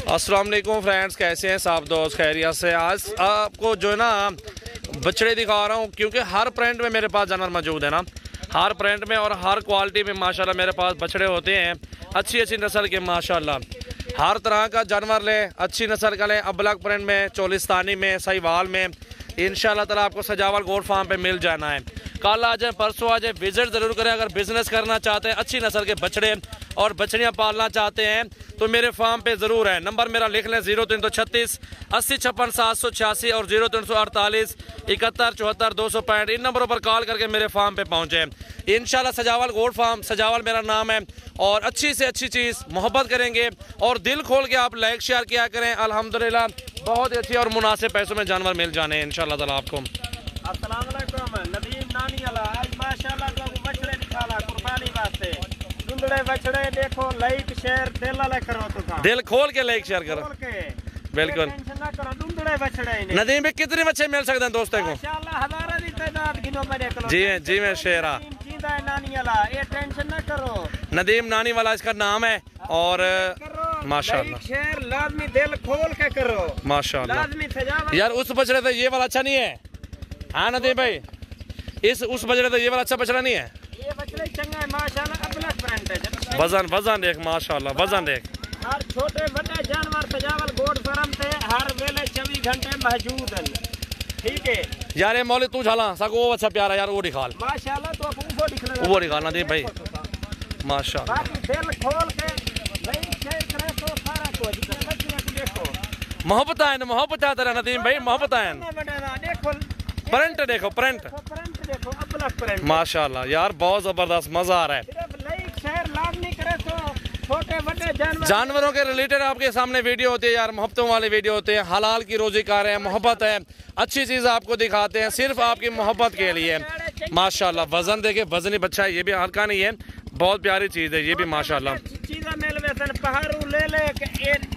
अस्सलाम वालेकुम फ्रेंड्स, कैसे हैं सब दोस्त? खैरियत से। आज आपको जो है ना बछड़े दिखा रहा हूँ, क्योंकि हर प्रिंट में मेरे पास जानवर मौजूद है ना, हर प्रिंट में और हर क्वालिटी में माशाल्लाह मेरे पास बछड़े होते हैं। अच्छी अच्छी नस्ल के माशाल्लाह हर तरह का जानवर ले, अच्छी नस्ल का ले। अबलग प्रिंट में, चोलिस्तानी में, सहीवाल में इंशाल्लाह ताला आपको सजावल गोट फार्म पे मिल जाना है। कल आ जाए, परसों आ जाए, विजिट ज़रूर करें। अगर बिज़नेस करना चाहते हैं, अच्छी नस्ल के बछड़े और बछड़ियाँ पालना चाहते हैं तो मेरे फार्म पे ज़रूर है। नंबर मेरा लिख लें 0336 80 56 786 और 0348 71 74 265। इन नंबरों पर कॉल करके मेरे फार्म पे पहुँचे। इंशाल्लाह सजावल गोट फार्म, सजावल मेरा नाम है। और अच्छी से अच्छी चीज़ मोहब्बत करेंगे और दिल खोल के आप लाइक शेयर किया करें। अल्हम्दुलिल्लाह बहुत अच्छी और मुनासिब पैसों में जानवर मिल जाने हैं इंशाल्लाह ताला आपको। अस्सलाम वालेकुम, नदीम नानी वाला आज माशाल्लाह तो बछड़े निकाला कुर्बानी वास्ते। दुंदड़े बछड़े देखो, लाइक शेयर दिल वाले करो तो दिल खोल के लाइक शेयर करो। बिल्कुल टेंशन ना करो, दुंदड़े बछड़े नदीम में कितने बच्चे मिल सकते हैं दोस्तों को? माशाल्लाह हजारों की तादाद गिनो मेरे को। जी मैं शेरा जींदा है नानी वाला, ये टेंशन ना करो। नदीम नानी वाला इसका नाम है। और माशाल्लाह शेयर लाजमी दिल खोल के करो माशाल्लाह। लाजमी सजावट। यार उस बछड़े तो ये वाला अच्छा नहीं है, हाँ नदीम भाई? उस बछड़े तो ये वाला अच्छा बछड़ा नहीं है। ये बछड़े चंगा है माशाल्लाह, अबलग ब्रांड है। वजन देख माशाल्लाह, वजन देख। हर छोटे बड़े जानवर सजावल गोट फार्म से हर वेले 24 घंटे मौजूद है। ठीक है यार ये मौली तू झाला सको वो अच्छा प्यारा यार, वो दिखाल माशाल्लाह। तो वो दिखना, वो दिखाना दे भाई माशाल्लाह। बाकी दिल खोल के नहीं शेयर करे तो सारा कुछ देखो। मोहब्बत है ना, मोहब्बत है तेरा नदीम भाई, मोहब्बत है। देखो प्रिंट देखो, प्रिंट देखो, अबलग प्रिंट माशाल्लाह यार, बहुत जबरदस्त, मजा आ रहा है। सिर्फ लाइक शेयर लाजमी करे तो छोटे बड़े जानवरों के रिलेटेड आपके सामने वीडियो होती है यार, मोहब्बतों वाले वीडियो होते हैं। हलाल की रोजी खा रहे हैं, मोहब्बत है, अच्छी चीज़ आपको दिखाते हैं सिर्फ आपकी मोहब्बत के लिए माशाल्लाह। वजन देखे, वजनी बच्चा है, ये भी हल्का नहीं है, बहुत प्यारी चीज़ है ये भी माशाल्लाह। चीज़ें मिलवे सन पहाड़ू ले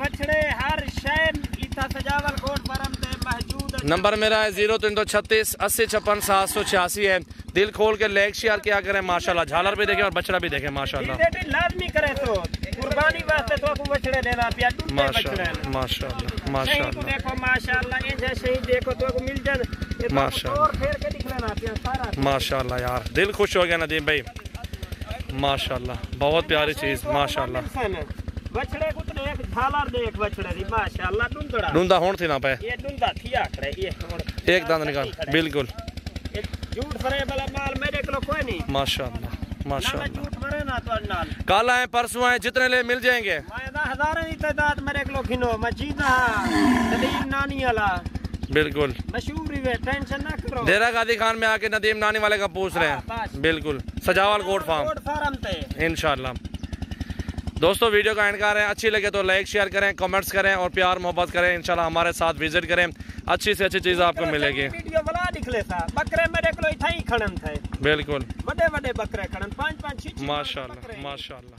बछड़े हर शय इतना सजावल गोट फार्म से मौजूद है। नंबर मेरा है 0336 80 56 786 है। दिल खोल के लाइक शेयर किया करें माशाल्लाह। झालर भी देखें और बछड़ा भी देखें माशाल्लाह। लाजमी करे तो कुर्बानी वास्ते तो आपको बछड़े देना पिया माशाल्लाह माशाल्लाह माशाल्लाह। देखो माशाल्लाह ये जैसे ही देखो तो मिल जाए माशाल्लाह फेर के दिखलाना पिया सारा माशाल्लाह। यार दिल खुश हो गया नदीम भाई माशाल्लाह, बहुत प्यारी चीज़ माशाल्लाह। बछड़े को तो एक झालर देख बछड़े दी माशाल्लाह। डुंदड़ा डूंदा होन थी ना पे, ये डुंदा थी आखरे ये एक दांत निकाल बिल्कुल झूठ फरे वाला माल मेरे को कोई नहीं माशाल्लाह माशाल्लाह। झूठ फरे ना तो नाल कल आए परसों आए, जितने ले मिल जाएंगे। मैं हजारों की तादाद मेरे को गिनो। मजीदा नदीम नानी वाला बिल्कुल मशहूर है, टेंशन ना करो। डेरा गादी खान में आके नदीम नानी वाले का पूछ रहे हैं बिल्कुल, सजावल गोट फार्म इंशाल्लाह। दोस्तों वीडियो का एंड कर रहे हैं, अच्छी लगे तो लाइक शेयर करें, कमेंट्स करें और प्यार मोहब्बत करें। इंशाल्लाह हमारे साथ विजिट करें, अच्छी से अच्छी चीज़ आपको मिलेगी। वीडियो बना दिखले था बकरे मेरे को इतना ही खड़न थे, बिल्कुल बड़े बड़े बकरे खड़न 5-5 6 माशाल्लाह माशाल्लाह।